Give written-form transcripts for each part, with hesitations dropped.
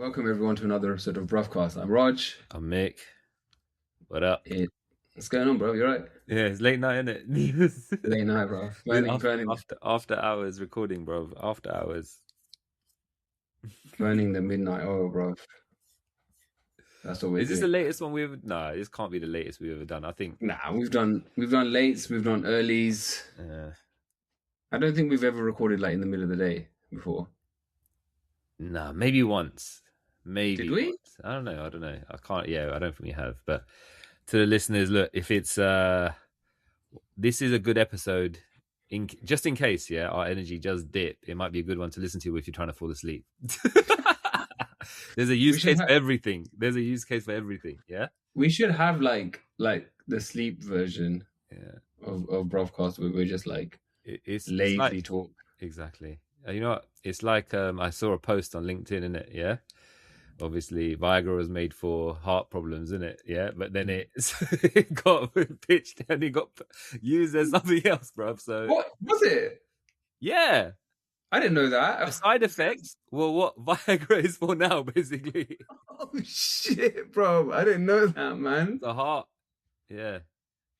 Welcome everyone to another episode of Bruvcast. I'm Raj. I'm Mick. What up? What's going on, bro? You right? Yeah, it's late night, isn't it? Late night, bro. Burning After hours recording, bro. After hours. the midnight oil, bro. That's what we're Is this the doing. latest one we've? No, this can't be the latest we've ever done. I think. Nah, we've done lates, we've done earlies. I don't think we've ever recorded like in the middle of the day before. Nah, maybe once. Maybe. Did we? Once. I don't know. I can't. Yeah, I don't think we have. But to the listeners, look, if it's this is a good episode. Just in case, yeah, our energy does dip. It might be a good one to listen to if you're trying to fall asleep. There's a use case for everything. There's a use case for everything. Yeah. We should have like the sleep version. Yeah. Of Bruvcast where we're just like it's lazy like, talk. Exactly. You know what? It's like I saw a post on LinkedIn, innit? Yeah. Obviously, Viagra was made for heart problems, isn't it? Yeah, but then it got pitched and it got used as something else, bruv. So what was it? Yeah, I didn't know that. The side effects were what Viagra is for now, basically. Oh shit, bro! I didn't know that, man. The heart, yeah.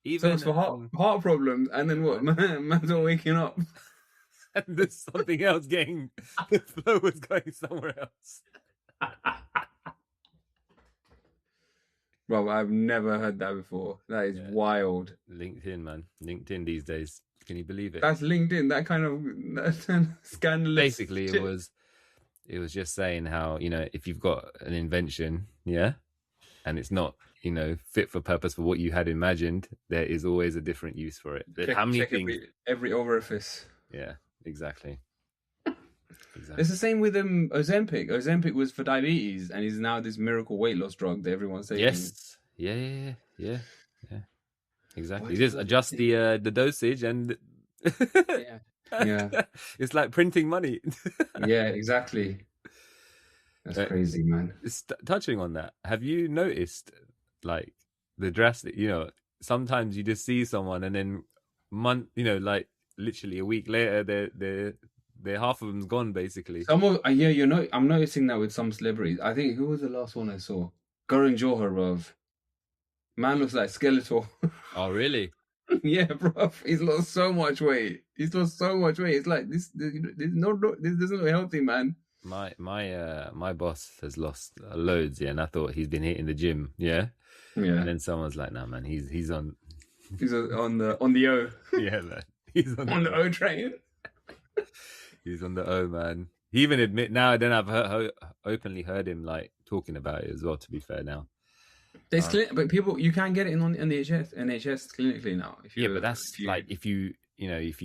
Even so it's for heart problems, and then what? Man's not waking up, and there's something else getting the flow was going somewhere else. Bro, I've never heard that before. That is wild. LinkedIn, man. LinkedIn these days. Can you believe it? That's LinkedIn. That kind of scandalous. Basically, shit. It was just saying how, you know, if you've got an invention, yeah, and it's not, you know, fit for purpose for what you had imagined, there is always a different use for it. How many things? Every orifice. Yeah, exactly. It's the same with Ozempic. Ozempic was for diabetes, and is now this miracle weight loss drug that everyone's saying. Yes. Yeah. Exactly. Just adjust the dosage and yeah. It's like printing money. Yeah, exactly. That's crazy, man. Touching on that, have you noticed like the drastic? You know, sometimes you just see someone, and then like literally a week later, they're half of them's gone, basically. I'm noticing that with some celebrities. I think who was the last one I saw? Karan Johar, bruv. Man looks like Skeletor. Oh, really? Yeah, bruv. He's lost so much weight. It's like this doesn't look healthy, man. My boss has lost loads, yeah, and I thought he's been hitting the gym, yeah. And then someone's like, "Nah, man, he's on the O." Yeah, man. He's on the O train. He's on the O, man. He even admit now. Then I've openly heard him like talking about it as well. To be fair, now there's but people you can get it in NHS clinically now. But that's if you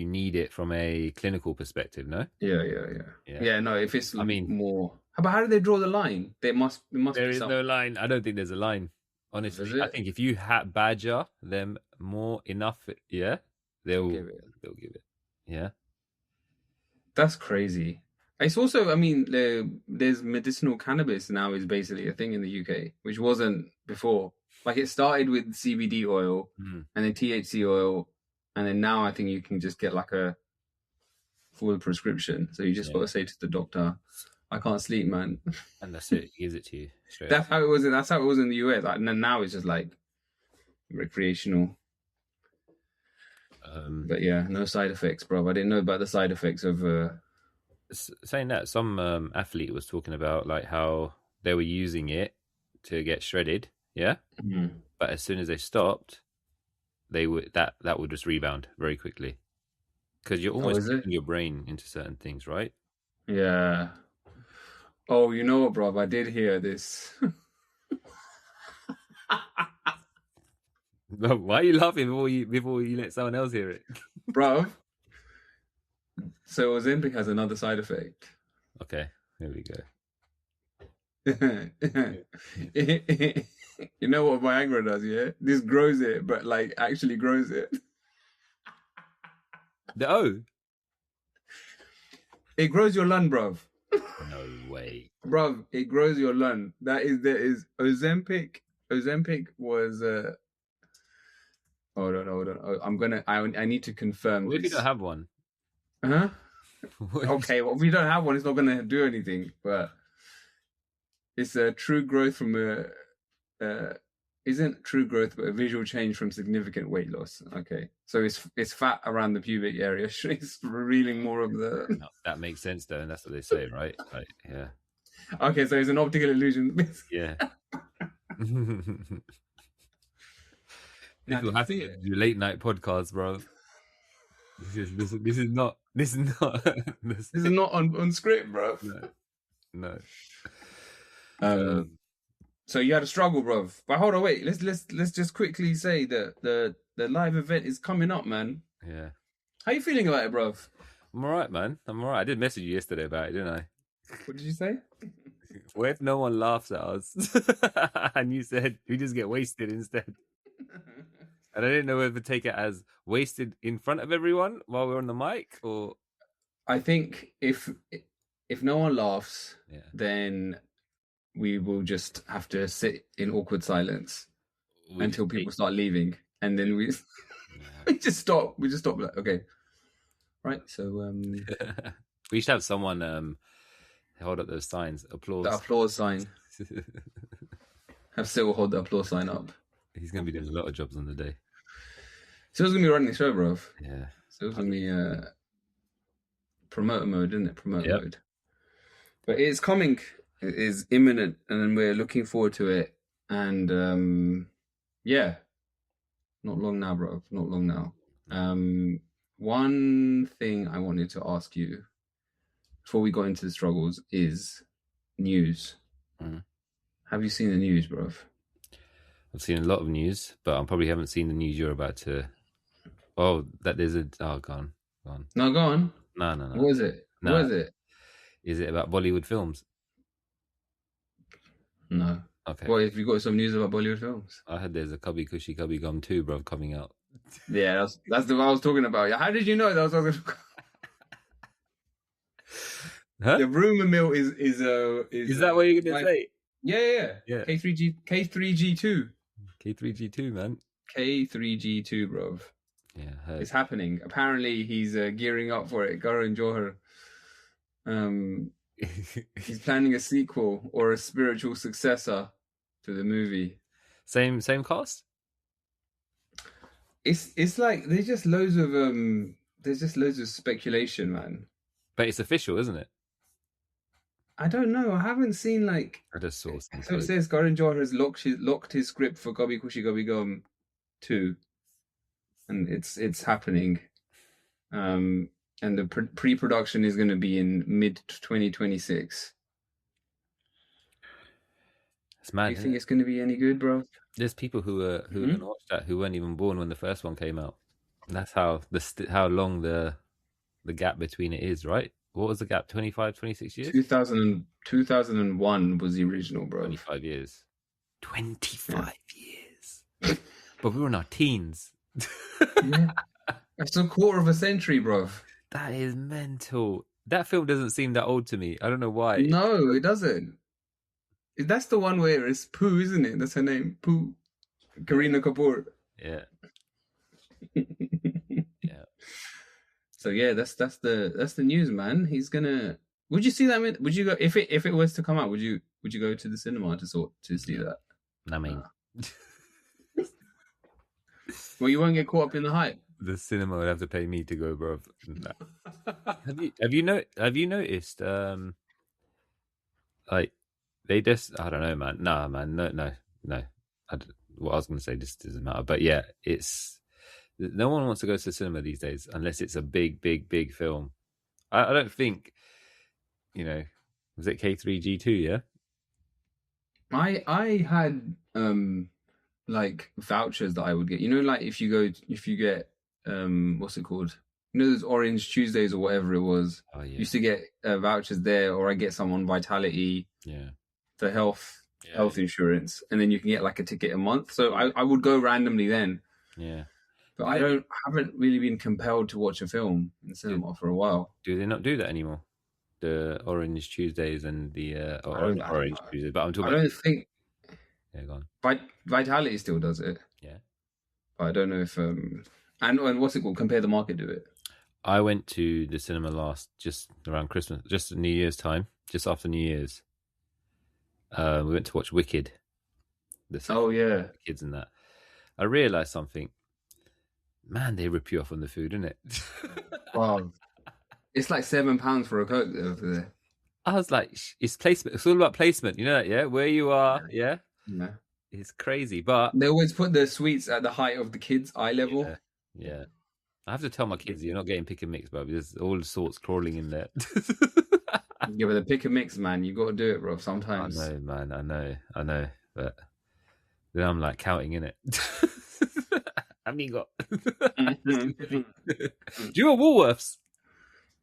need it from a clinical perspective, no? Yeah. No, if it's more. But how do they draw the line? There must. There is no line. I don't think there's a line. Honestly, I think if you badger them more enough, they'll give it. Yeah. That's crazy. It's also, there's medicinal cannabis now is basically a thing in the UK, which wasn't before. Like it started with CBD oil and then THC oil, and then now I think you can just get like a full prescription. So you just got to say to the doctor, "I can't sleep, man," and that's it. He gives it to you. Straight that's how it was. That's how it was in the US. Like, and then now it's just like recreational. But yeah, no side effects, bro. I didn't know about the side effects of. Saying that, some athlete was talking about like how they were using it to get shredded, yeah. But as soon as they stopped, they would that would just rebound very quickly because you're almost putting your brain into certain things, right? Yeah. Oh, you know what, bro? I did hear this. Why are you laughing before you let someone else hear it, bro? So Ozempic has another side effect. Okay, here we go. You know what Viagra does, yeah? This grows it, but like actually grows it. The O? It grows your lung, bruv. No way. Bruv, it grows your lung. There is Ozempic. Ozempic was Hold on. I need to confirm. What if you don't have one? Huh? Okay, well, if we don't have one, it's not gonna do anything. But It's a true growth from isn't true growth, but a visual change from significant weight loss. Okay, so it's fat around the pubic area. It's revealing more of the. No, that makes sense, though, and that's what they say, right? Like, yeah, Okay, so it's an optical illusion. yeah. Now, People have to do late night podcasts, bro. This is not This is not on script, bro. No. So you had a struggle, bro. But hold on, wait. Let's just quickly say that the live event is coming up, man. Yeah. How you feeling about it, bro? I'm all right, man. I'm all right. I did message you yesterday about it, didn't I? What did you say? What if no one laughs at us? And you said we just get wasted instead. And I didn't know whether to take it as wasted in front of everyone while we're on the mic, or I think if no one laughs, yeah, then we will just have to sit in awkward silence until people start leaving, and then we we just stop. We just stop. Like, okay, right. So we should have someone hold up those signs. Applause. The applause sign. Have Cyril hold the applause sign up. He's gonna be doing a lot of jobs on the day. Cyril's gonna be running the show, bro. Yeah. Cyril's gonna be promoter mode, isn't it? Promoter mode. But it's coming. It is imminent, and we're looking forward to it. And yeah, not long now, bro. Not long now. One thing I wanted to ask you before we got into the struggles is news. Mm. Have you seen the news, bro? I've seen a lot of news, but I probably haven't seen the news you're about to. Oh, that there's a. Oh, gone. No, go on. No. What is it? No. What is it? Is it about Bollywood films? No. Okay. Well, have you got some news about Bollywood films? I heard there's a Kabhi Khushi Kabhi Gum 2, bro, coming out. Yeah, that's the one I was talking about. How did you know that was what I was talking about? Huh? The rumor mill is that what you're gonna say? Yeah. K3G2. K3G2, man. K3G2, bro. Yeah, heard. It's happening. Apparently, he's gearing up for it. Karan Johar. He's planning a sequel or a spiritual successor to the movie. Same cast? It's like there's just loads of speculation, man. But it's official, isn't it? I don't know. I haven't seen like. I just saw something. So it says Karan Johar has locked his script for Kabhi Khushi Kabhi Gum 2, and it's happening. And the pre-production is going to be in mid-2026. It's mad. Do you think it's going to be any good, bro? There's people who are going to watch that who weren't even born when the first one came out. And that's how long the gap between it is, right? What was the gap? 25, 26 years? 2001 was the original, bro. 25 years. 25 years. But we were in our teens. Yeah. That's a quarter of a century, bro. That is mental. That film doesn't seem that old to me. I don't know why. No, it doesn't. That's the one where it's Pooh, isn't it? That's her name, Pooh. Kareena Kapoor. Yeah. Yeah. So yeah, that's the news, man. He's gonna. Would you see that? Would you go if it was to come out? Would you go to the cinema to see that? I mean, well, you won't get caught up in the hype. The cinema would have to pay me to go, bro. No. Have you noticed? Like they just, I don't know, man. Nah, man, no. What I was going to say just doesn't matter. But yeah, it's no one wants to go to the cinema these days unless it's a big film. I don't think, was it K3G2? Yeah. I had like vouchers that I would get. Like if you get what's it called? Those Orange Tuesdays or whatever it was. Oh, yeah. Used to get vouchers there, or I get some on Vitality. Yeah. The health insurance, and then you can get like a ticket a month. So I would go randomly then. Yeah. But I haven't really been compelled to watch a film in cinema for a while. Do they not do that anymore? The Orange Tuesdays and the Orange Tuesdays, but I'm talking. I don't think. Yeah, go on. Vitality still does it. Yeah. But I don't know if and what's it called? Compare the Market do it. I went to the cinema just around Christmas, just New Year's time, just after New Year's. We went to watch Wicked. The second Oh yeah. kids and that. I realized something. Man, they rip you off on the food, isn't it? Wow. It's like £7 for a Coke over there. I was like, it's placement. It's all about placement. You know that, yeah? Where you are, yeah? Yeah. It's crazy. But They always put the sweets at the height of the kids' eye level. yeah. I have to tell my kids, you're not getting pick and mix, bro. There's all sorts crawling in there. Yeah, but the pick and mix, man, you got to do it, bro. Sometimes. I know, man. I know. But then I'm like counting in it. Amigo. Do you know Woolworths?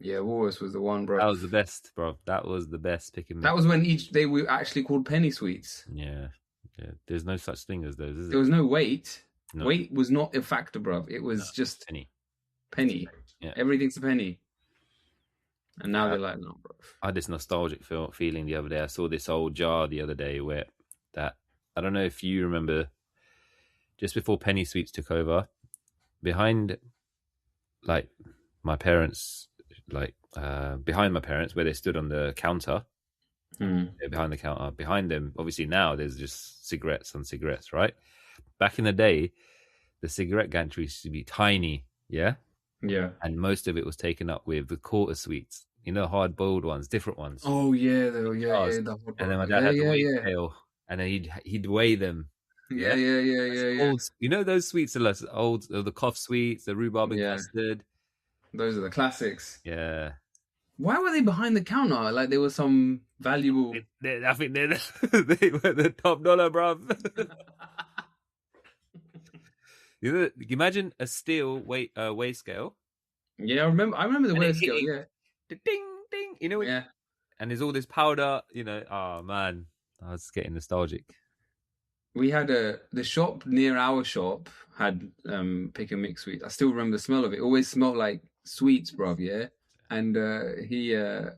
Yeah, Woolworths was the one, bro. That was the best, bro. That was the best pick and mix. That was when they were actually called penny sweets. Yeah. There's no such thing as those, is There was no weight. No. Weight was not a factor, bro. It was just penny. Yeah. Everything's a penny. And now they're like, no, bro. I had this nostalgic feeling the other day. I saw this old jar the other day where that, I don't know if you remember, just before penny sweets took over, behind like my parents, behind my parents where they stood on the counter, behind the counter, behind them, obviously now there's just cigarettes on cigarettes, right? Back in the day, the cigarette gantry used to be tiny, yeah? Yeah. And most of it was taken up with the quarter sweets, you know, hard boiled ones, different ones. Oh yeah, yeah. And then my dad had the weight scale, and then he'd weigh them. Yeah. Old, you know those sweets are like old, the cough sweets, the rhubarb and custard. Those are the classics. Yeah. Why were they behind the counter? Like there was some valuable. I think they were the top dollar, bruv. You know, imagine a steel weigh scale. Yeah, I remember the weigh scale. Yeah. Ding ding. You know. Yeah. And there's all this powder. You know. Oh man, I was getting nostalgic. We had the shop near our shop had pick and mix sweets. I still remember the smell of it. It always smelled like sweets, bruv. Yeah. And it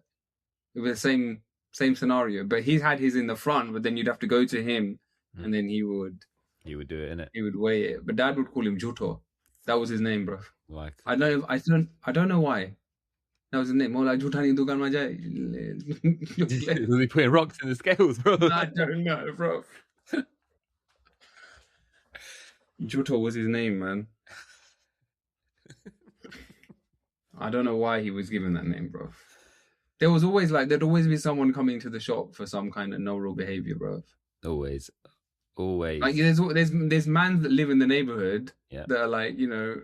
was the same scenario, but he had his in the front, but then you'd have to go to him, and then he would do it, innit? He would weigh it. But Dad would call him Juto. That was his name, bro. Like I don't know why. That was his name. More like Jutani Dugan Majai. Was he putting rocks in the scales, bro? I don't know, bro. Juto was his name, man. I don't know why he was given that name, bro. There was always there'd always be someone coming to the shop for some kind of no real behavior, bro. Always. Like there's mans that live in the neighborhood that are like, you know,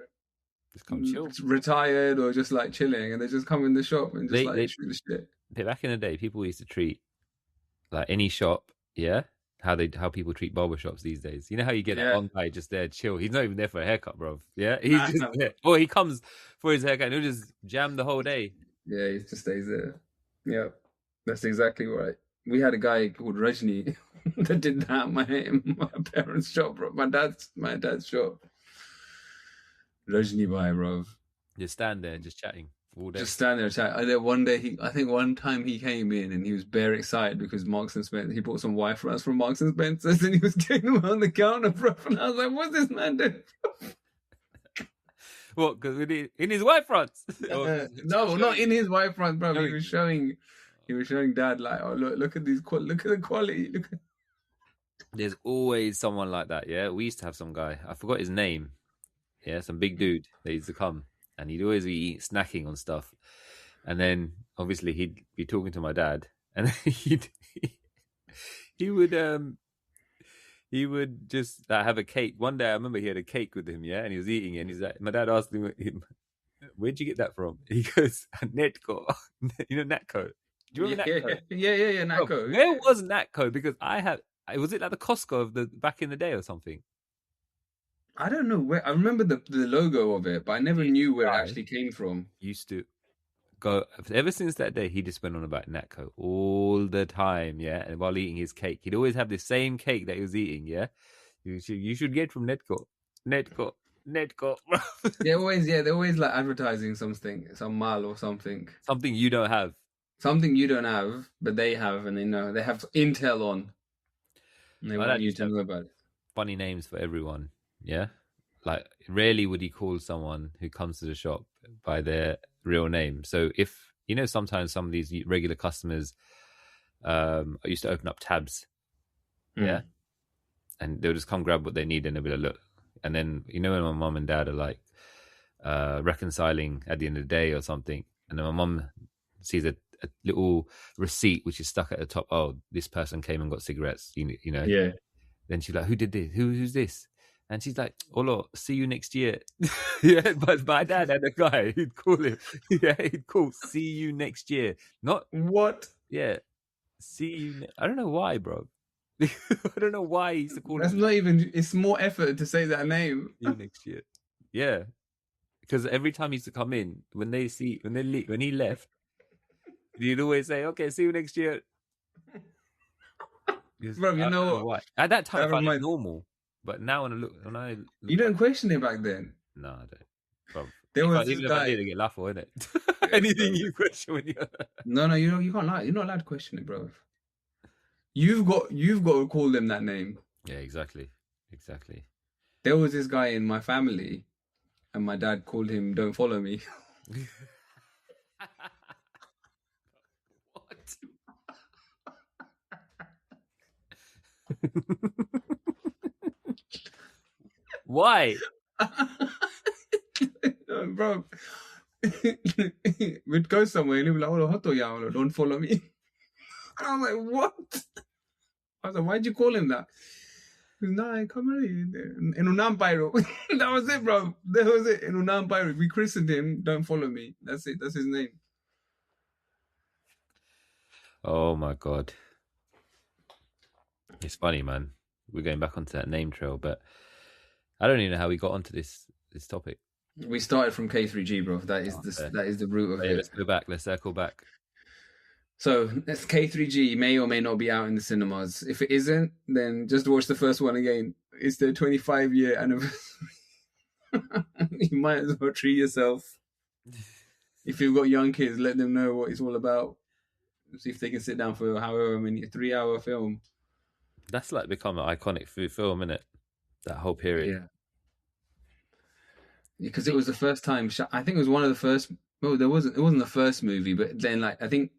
just come chill, retired or just like chilling, and they just come in the shop and just shoot the shit. Back in the day, people used to treat like any shop, how people treat barbershops these days. You know how you get that one guy just there chill. He's not even there for a haircut, bro. Yeah, he's just there. Or he comes for his haircut and he'll just jam the whole day. Yeah, he just stays there. Yeah, that's exactly right. We had a guy called Rajni that did that at my parents' shop, bro. My dad's shop. Rajni bhai, bro. Just stand there, just chatting all day. Just stand there, chat. I think one time he came in and he was very excited because Marks and Spencer. He bought some wife runs from Marks and Spencer's and he was getting them on the counter, bro. And I was like, "What's this man doing?" What? Because in his wife fronts? No, not in his wife front, bro. He was showing Dad like, "Oh, look at these, look at the quality." There's always someone like that. Yeah, we used to have some guy. I forgot his name. Yeah, some big dude that used to come, and he'd always be snacking on stuff. And then obviously he'd be talking to my dad, and he would just have a cake. One day I remember he had a cake with him, and he was eating it, and he's like, my dad asked him, "Where'd you get that from?" He goes, "Netco." You know Natco? Do you remember Natco? Yeah, Natco. Bro, where was Natco? Because was it like the Costco of the back in the day or something? I don't know where. I remember the logo of it, but I never knew where it actually came from. Used to go ever since that day. He just went on about Natco all the time, and while eating his cake, he'd always have the same cake that he was eating. You should get from Netco. They're always like advertising something, some mal or something. Something you don't have. Something you don't have, but they have, and they know they have Intel on. And they want you to know about it. Funny names for everyone. Yeah, like rarely would he call someone who comes to the shop by their real name. So if sometimes some of these regular customers, I used to open up tabs yeah, and they'll just come grab what they need and they'll be like, look. And then, you know, when my mum and dad are like reconciling at the end of the day or something, and then my mum sees a little receipt which is stuck at the top. Oh, this person came and got cigarettes, you know. Yeah. Then she's like, who did this? Who's this? And she's like, oh, look, see you next year. Yeah, but my dad had a guy who'd call him. Yeah, he'd call, see you next year. Not, What? yeah, see you. I don't know why, bro. I don't know why he used to call That's him. not even. It's more effort to say that name. See you next year. Yeah, because every time he used to come in, when he left, he'd always say, okay, see you next year. Bro, you know what? Why. At that time, That I found it reminds- normal. But now when I look You didn't question it back then. no, I don't. Bro, There was even this if I guy. did, I get laughed for, innit? Anything you question when you're No, you can't lie. You're not allowed to question it, bro. You've got to call them that name. Yeah, exactly. There was this guy in my family, and my dad called him "Don't follow me." What? Why? Bro, we'd go somewhere and he'd be like, "Oh, hoto ya, don't follow me." I was like, "What?" I was like, "Why'd you call him that?" He was, "Nah, come in Unam Pyro." That was it, bro. That was it. In Unam Pyro, we christened him. Don't follow me. That's it. That's his name. Oh my god. It's funny, man. We're going back onto that name trail, but I don't even know how we got onto this topic. We started from K3G, bro. That is that is the root of Yeah, it. let's go back. Let's circle back. So that's K3G may or may not be out in the cinemas. If it isn't, then just watch the first one again. It's their 25-year anniversary. You might as well treat yourself. If you've got young kids, let them know what it's all about. See if they can sit down for however many 3-hour film. That's like become an iconic film, isn't it? That whole period. Yeah. Because it was the first time. I think it was one of the first. Well, it wasn't the first movie, but then like I think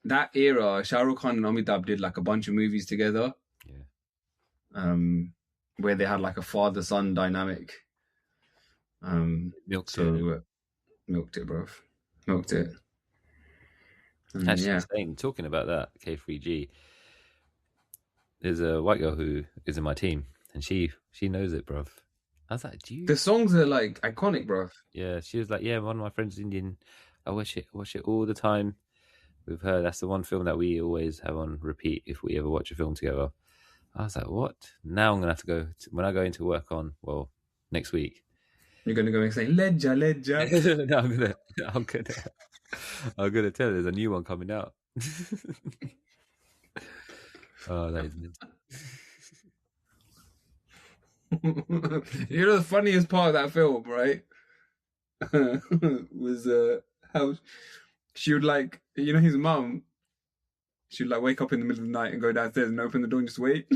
that era, Shah Rukh Khan and Amitabh did like a bunch of movies together. Yeah. Where they had like a father-son dynamic. Milked it, bro. Milked it. And Actually, saying, talking about that K3G, there's a white girl who is in my team, and she knows it, bruv. I was like, The songs are like iconic, bruv. Yeah, she was like, yeah, one of my friends is Indian. I watch it all the time with her. That's the one film that we always have on repeat if we ever watch a film together. I was like, what? Now I'm gonna have to go when I go into work on next week. You're gonna go and say Ledger. No, I'm gonna tell her there's a new one coming out. Oh, that is mental. You know the funniest part of that film, right? Was how she would like, you know, his mum. She'd like wake up in the middle of the night and go downstairs and open the door and just wait.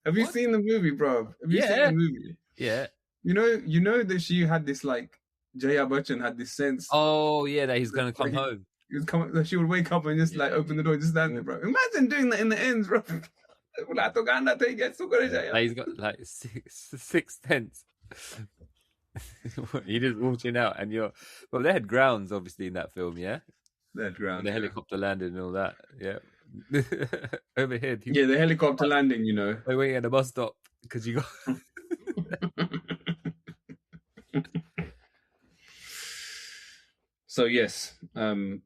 Have you seen the movie, bro? Have you seen the movie? Yeah. You know that she had this like Jaya Bachchan had this sense. Oh yeah, that he's gonna come home. He was coming. She would wake up and just like open the door, and just stand there, bro. Imagine doing that in the ends, bro. He's got like six tents. He just walking out, and they had grounds obviously in that film, yeah. They had grounds. And the helicopter landed and all that, yeah. Overhead, the helicopter landing. You know, they're waiting at the bus stop because you got. So yes,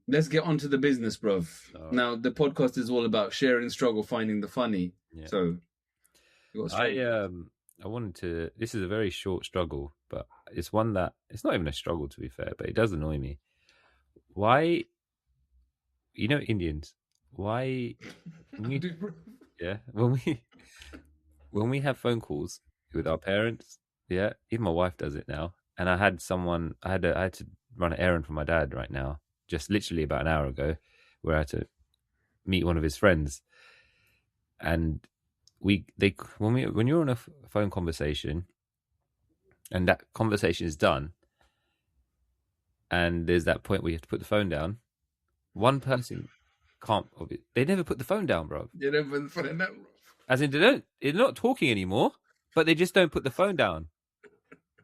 let's get on to the business, bruv. Right. Now the podcast is all about sharing struggle, finding the funny. Yeah. So I wanted to. This is a very short struggle, but it's one that it's not even a struggle to be fair, but it does annoy me. Why? You know, Indians. Why? when we have phone calls with our parents, yeah, even my wife does it now. And I had to run an errand for my dad right now, just literally about an hour ago, where I had to meet one of his friends. And when you're on a phone conversation and that conversation is done and there's that point where you have to put the phone down, one person they never put the phone down, bro. They never put the phone down, bro. As in, they're not talking anymore, but they just don't put the phone down.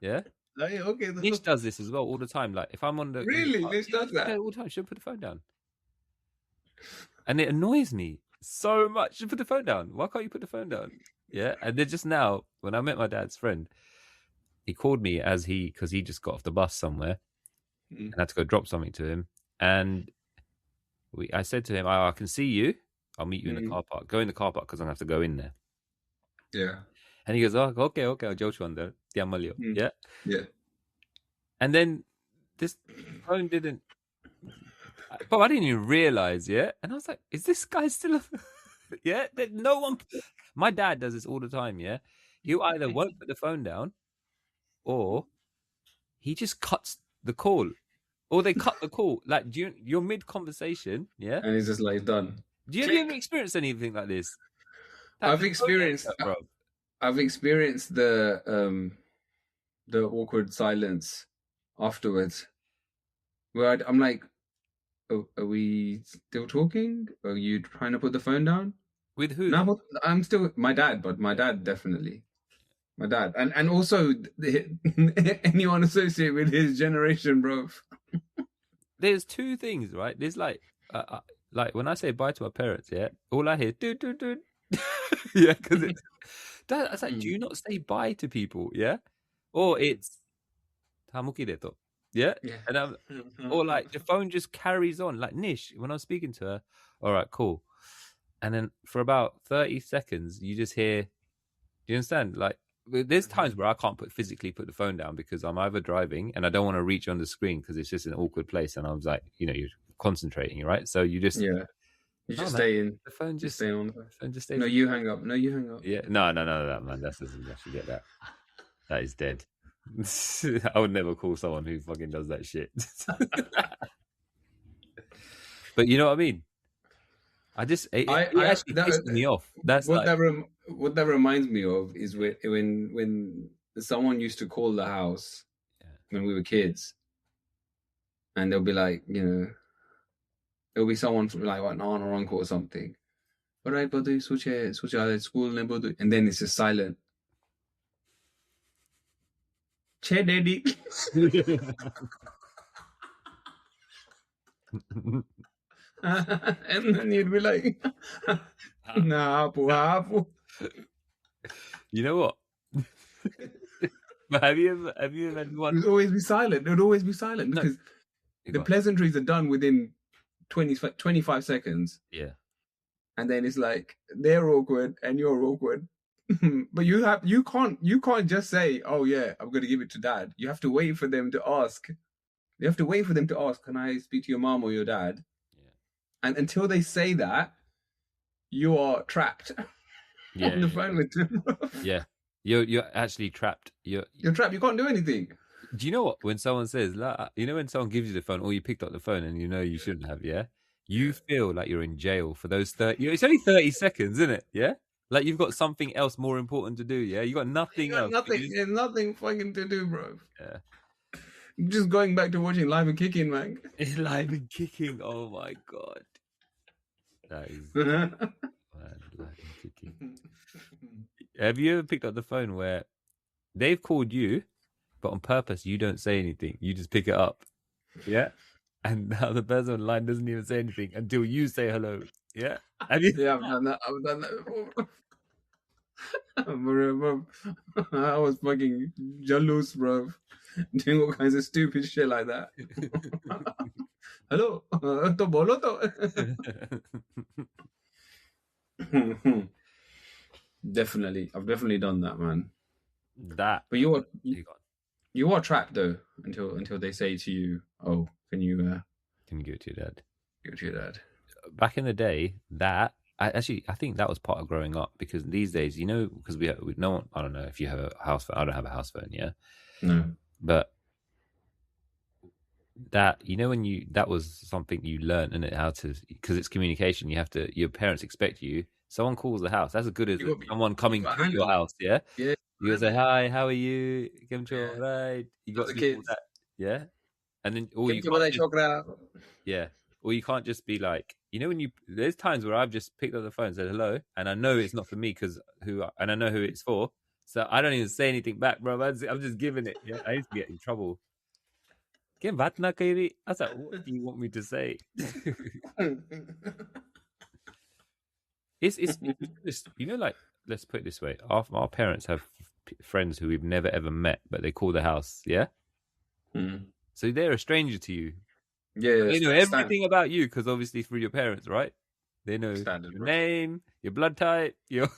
Yeah. Okay. Nish does this as well all the time. Like if I'm on the Really? Nish does that? all the time. She'll put the phone down, and it annoys me so much. She put the phone down. Why can't you put the phone down? Yeah. And then just now, when I met my dad's friend, he called me because he just got off the bus somewhere and had to go drop something to him. And I said to him, I can see you. I'll meet you in the car park. Go in the car park because I'm going to have to go in there. Yeah. And he goes, oh, okay, I'll go to you there. Yeah. Yeah. And then this phone didn't. But I didn't even realize, yeah. And I was like, is this guy still? Yeah. No one. My dad does this all the time, yeah. You either won't put the phone down, or he just cuts the call, or they cut the call. Like you're mid conversation, yeah, and he's just like done. Do you ever experience anything like this? I've experienced the awkward silence afterwards, where I'm like, oh, are we still talking? Are you trying to put the phone down? With who? No, I'm still my dad, but my dad definitely. My dad, and also anyone associated with his generation, bro. There's two things, right? There's like when I say bye to my parents, yeah, all I hear do. Yeah, because it's that. I was like, do you not say bye to people? Yeah, or it's tamukireto. Yeah, and or like the phone just carries on. Like Nish, when I was speaking to her, all right, cool, and then for about 30 seconds, you just hear. Do you understand? Like, there's times where I can't physically put the phone down because I'm either driving and I don't want to reach on the screen because it's just an awkward place, and I was like, you're concentrating, right? So you just you just stay in. The phone just stay on. The phone just stays. No, you hang up. Yeah, no, that man. That doesn't actually get that. That is dead. I would never call someone who fucking does that shit. But you know what I mean? I just it actually pisses me off. That's what that reminds me of is when someone used to call the house when we were kids, and they'll be like, there'll be someone from like an aunt or uncle or something. All right, buddy, switch school, and then it's just silent. Che daddy. And then you'd be like, nah, hapu. You know what? Have you ever had one? It would always be silent. It would always be silent because the pleasantries are done within 25 seconds. Yeah. And then it's like they're awkward and you're awkward. But you can't just say, oh yeah, I'm gonna give it to dad. You have to wait for them to ask. You have to wait for them to ask, can I speak to your mom or your dad? Yeah. And until they say that, you are trapped on the phone with them. Yeah. You're actually trapped. You're trapped. You can't do anything. Do you know what? When someone says, when someone gives you the phone, or you picked up the phone and you shouldn't have, yeah? You feel like you're in jail for those 30. It's only 30 seconds, isn't it? Yeah? Like you've got something else more important to do, yeah? You got nothing else. There's nothing fucking to do, bro. Yeah. I'm just going back to watching Live and Kicking, man. Live and Kicking. Oh my god. That is man, Live and Kicking. Have you ever picked up the phone where they've called you, but on purpose you don't say anything? You just pick it up. Yeah? And now the person on the line doesn't even say anything until you say hello. Yeah? Have you? Yeah, I've done that before. I was fucking jealous, bro. Doing all kinds of stupid shit like that. Hello? To bolo to. Definitely. I've definitely done that, man. But you are trapped though until they say to you, "Oh, can you give it to your dad?" Give it to your dad. Back in the day, I think that was part of growing up, because these days, because we no one. I don't know if you have a house phone. I don't have a house phone. Yeah. No. But that that was something you learned, and how to, because it's communication. You have to. Your parents expect you. Someone calls the house. That's as good as someone coming to your house. Yeah. Yeah. You gotta say hi. How are you? Right. You got the kids. Yeah. And then or you can't just be like, you know, there's times where I've just picked up the phone and said hello, and I know it's not for me and I know who it's for, so I don't even say anything back, bro. I'm just giving it. Yeah, I used to get in trouble. I was like, what do you want me to say? It's just, you know, like, let's put it this way: our parents have friends who we've never ever met, but they call the house, yeah. So they're a stranger to you. Yeah, they know everything about you because obviously through your parents, right? They know your name, your blood type, your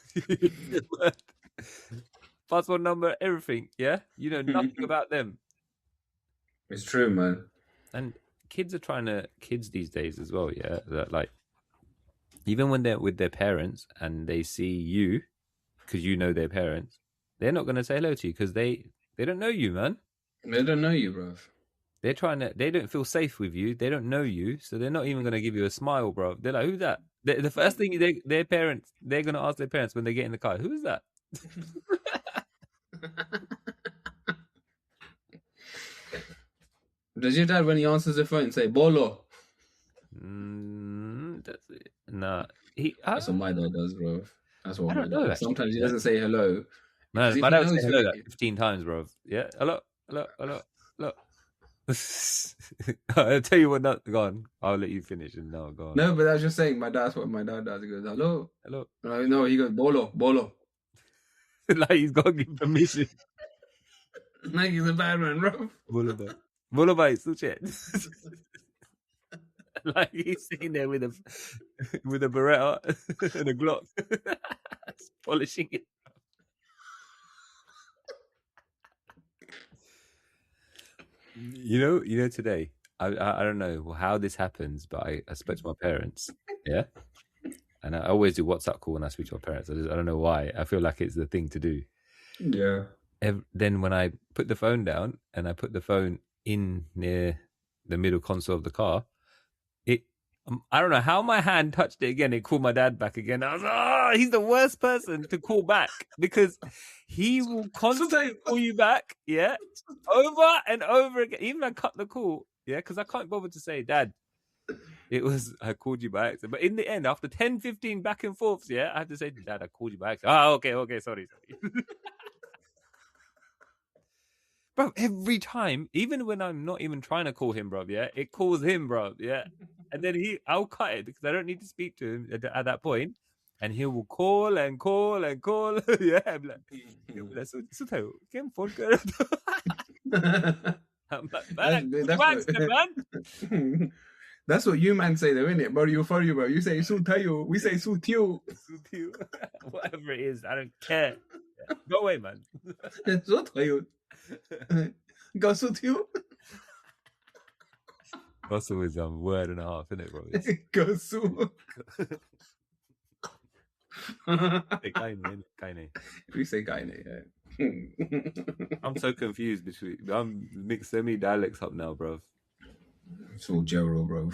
passport number, everything. Yeah, you know nothing about them. It's true, man. And kids these days as well. Yeah, that like even when they're with their parents and they see you because you know their parents, they're not going to say hello to you because they don't know you, man. They don't know you, bro. They don't feel safe with you. They don't know you, so they're not even going to give you a smile, bro. They're like, who's that? The first thing they're going to ask their parents when they get in the car, who's that? Does your dad, when he answers the phone, say "Bolo"? That's it. Nah, that's what my dad does, bro. That's what my dad does. Sometimes he doesn't say hello. Man, my dad would say hello like 15 times, bro. Yeah, hello. I'll tell you what. Not gone. I'll let you finish and now go on. No, but I was just saying, that's what my dad does. He goes, "Hello." No, he goes, "Bolo." Like he's got to give permission. Like he's a bad man, bro. Bolo bhai, suche. Like he's sitting there with a Beretta and a Glock, polishing it. You know. Today, I don't know how this happens, but I spoke to my parents. Yeah, and I always do WhatsApp call when I speak to my parents. I don't know why. I feel like it's the thing to do. Yeah. Then when I put the phone down and I put the phone in near the middle console of the car, I don't know how my hand touched it again. It called my dad back again. I was like, he's the worst person to call back because he will constantly call you back, yeah, over and over again. Even I cut the call, yeah, because I can't bother to say, Dad, I called you by accident. But in the end, after 10, 15 back and forths, yeah, I had to say, Dad, I called you by accident. Oh, okay, sorry. Bro, every time, even when I'm not even trying to call him, bro, yeah, it calls him, bro, yeah. And then I'll cut it because I don't need to speak to him at that point. And he will call and call and call. Yeah, I'm like, that's what you man say though, innit? Bro, for you, bro. You say Sutayo, we say Sutiu. Whatever it is, I don't care. Yeah. Go away, man. Sutayo. Go Sutiu. That's always a word and a half, isn't it, bro? Go Su. We say Kaine, yeah. I'm so confused I'm mixed so many dialects up now, bro. It's all Jero, bro.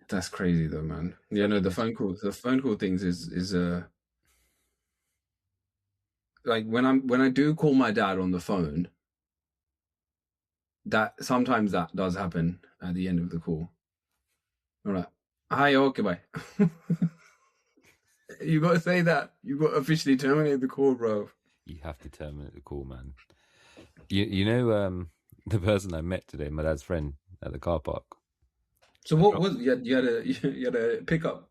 That's crazy though, man. Yeah, no, the phone call things is like when I do call my dad on the phone, that sometimes that does happen at the end of the call. All right. Hi, okay, bye. You got to say that. You got to officially terminate the call, bro. You have to terminate the call, man. You know the person I met today, my dad's friend at the car park. So what was you had a pickup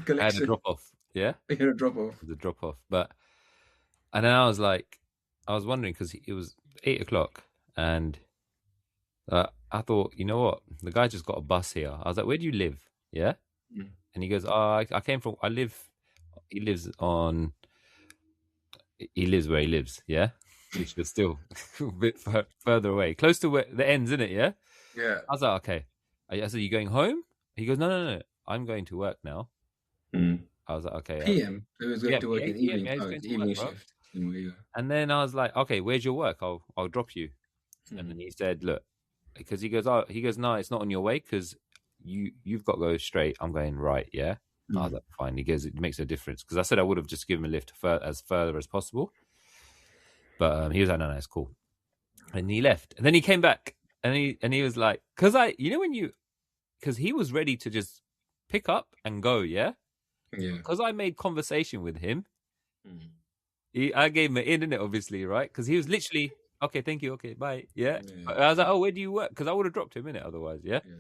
collection? I had a drop off. Yeah, you had a drop off. It was a drop off, and then I was wondering because it was 8:00 and I thought, you know what, the guy just got a bus here. I was like, where do you live? Yeah, and he goes, I came from. He lives where he lives. Yeah, which is still a bit further away, close to where the ends, isn't it? Yeah. Yeah. I was like, okay. I said, you going home? He goes, no. I'm going to work now. I was like, okay. PM. He was going to work in evening. Evening shift. And then I was like, okay, where's your work? I'll drop you. And then he said, look, because he goes, no, it's not on your way because you've got to go straight. I'm going right, yeah. I was like, fine. He goes, it makes no difference because I said I would have just given him a lift as further as possible, but he was like, no, it's cool. And he left, and then he came back, and he was like, because because he was ready to just pick up and go, yeah? Yeah. Because I made conversation with him, Mm. I gave him an in, innit, obviously, right? Because he was literally, okay, thank you, okay, bye, yeah? Yeah. I was like, oh, where do you work? Because I would have dropped him, innit, otherwise, yeah? Yeah.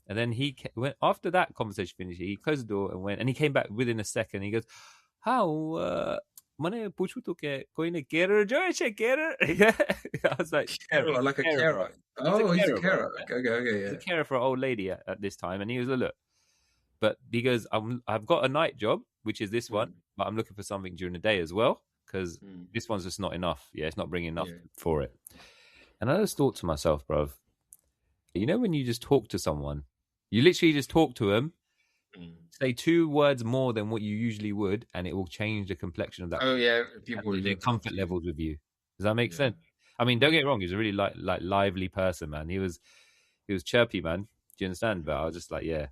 And then he went, after that conversation finished, he closed the door and went, and he came back within a second. He goes, how, मैंने पूछूं तो क्या कोई ने carer जो है carer? Yeah, I was like, Carer, like a carer. bro. Oh, he's a bro. carer. Okay, He's yeah. a carer for an old lady at this time, and he was like, look, but he goes, I've got a night job, which is this one, but I'm looking for something during the day as well because this one's just not enough. Yeah, it's not bringing enough for it. And I just thought to myself, bro, you know when you just talk to someone, you literally just talk to them, say 2 words more than what you usually would, and it will change the complexion of that. Oh yeah, people their comfort levels with you. Does that make sense? I mean, don't get me wrong, he's a really like lively person, man. He was chirpy, man. Do you understand? But I was just like, yeah.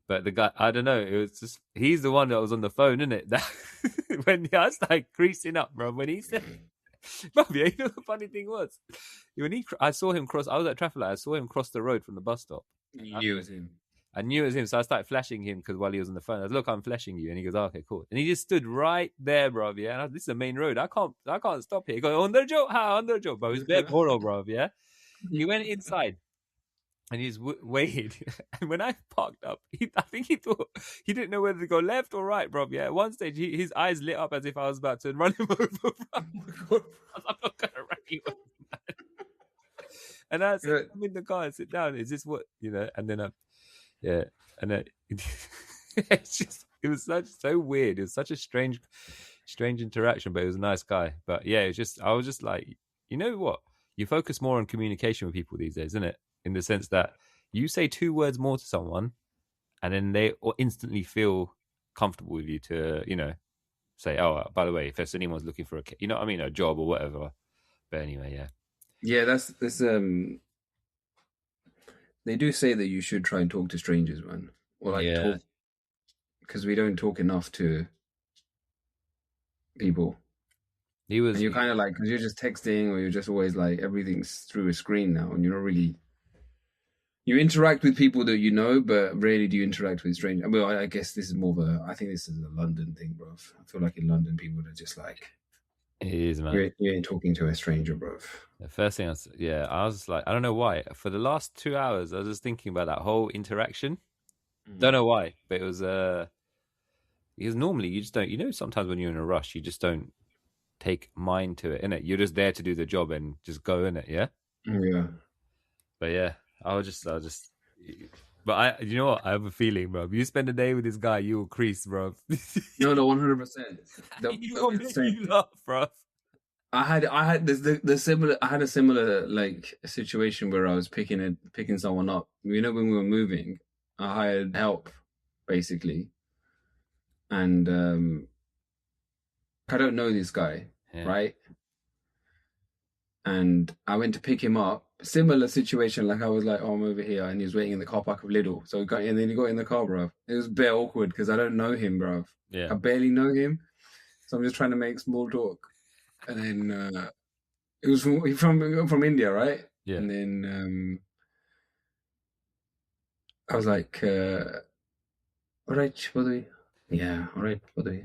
But the guy, I don't know. It was just he's the one that was on the phone, isn't it? That when I was like creasing up, bro. When he said, "Bro, you know the funny thing was when I saw him cross. I was at traffic light. I saw him cross the road from the bus stop. You knew it was him. I knew it was him, so I started flashing him because while he was on the phone, I was, look, I'm flashing you, and he goes, oh, okay, cool. And he just stood right there, bro. Yeah, and this is the main road. I can't stop here. He goes, under joke, under joke, bro. It's bare poro, bro. Yeah. He went inside. And he's waited. And when I parked up, I think he thought he didn't know whether to go left or right, bro. Yeah, at one stage, his eyes lit up as if I was about to run him over. Bro. I was like, I'm not going to run you over, man. And I said, come in the car and sit down. Is this what, you know? And then, yeah. And then, it's just, it was so weird. It was such a strange interaction, but it was a nice guy. But yeah, it was just, I was just like, you know what? You focus more on communication with people these days, isn't it? In the sense that you say 2 words more to someone and then they instantly feel comfortable with you to, you know, say, oh, by the way, if there's anyone's looking for you know what I mean, a job or whatever. But anyway, yeah. Yeah, that's they do say that you should try and talk to strangers, man. Or like talk, because we don't talk enough to people. And you're kind of like, because you're just texting or you're just always like, everything's through a screen now and you're not really, you interact with people that you know, but rarely do you interact with strangers. Well, I guess this is more of I think this is a London thing, bro. I feel like in London, people are just like, it is, man. You ain't talking to a stranger, bro. The first thing I was just like, I don't know why. For the last 2 hours, I was just thinking about that whole interaction. Don't know why, but it was because normally you just don't. You know, sometimes when you're in a rush, you just don't take mind to it, innit? You're just there to do the job and just go in it, yeah. Yeah. But yeah, I was just. But you know what? I have a feeling, bro. If you spend a day with this guy, you will crease, bro. No, 100%. You laugh, bro. I had the similar. I had a similar like situation where I was picking someone up. You know, when we were moving, I hired help, basically, and I don't know this guy, right? And I went to pick him up. Similar situation, like I was like, oh, I'm over here, and he was waiting in the car park of Lidl. So and then he got in the car, bro. It was a bit awkward because I don't know him, bro. Yeah, I barely know him, so I'm just trying to make small talk. And then it was from India, right? Yeah. And then I was like, all right, Padwi. Yeah, all right, Padwi.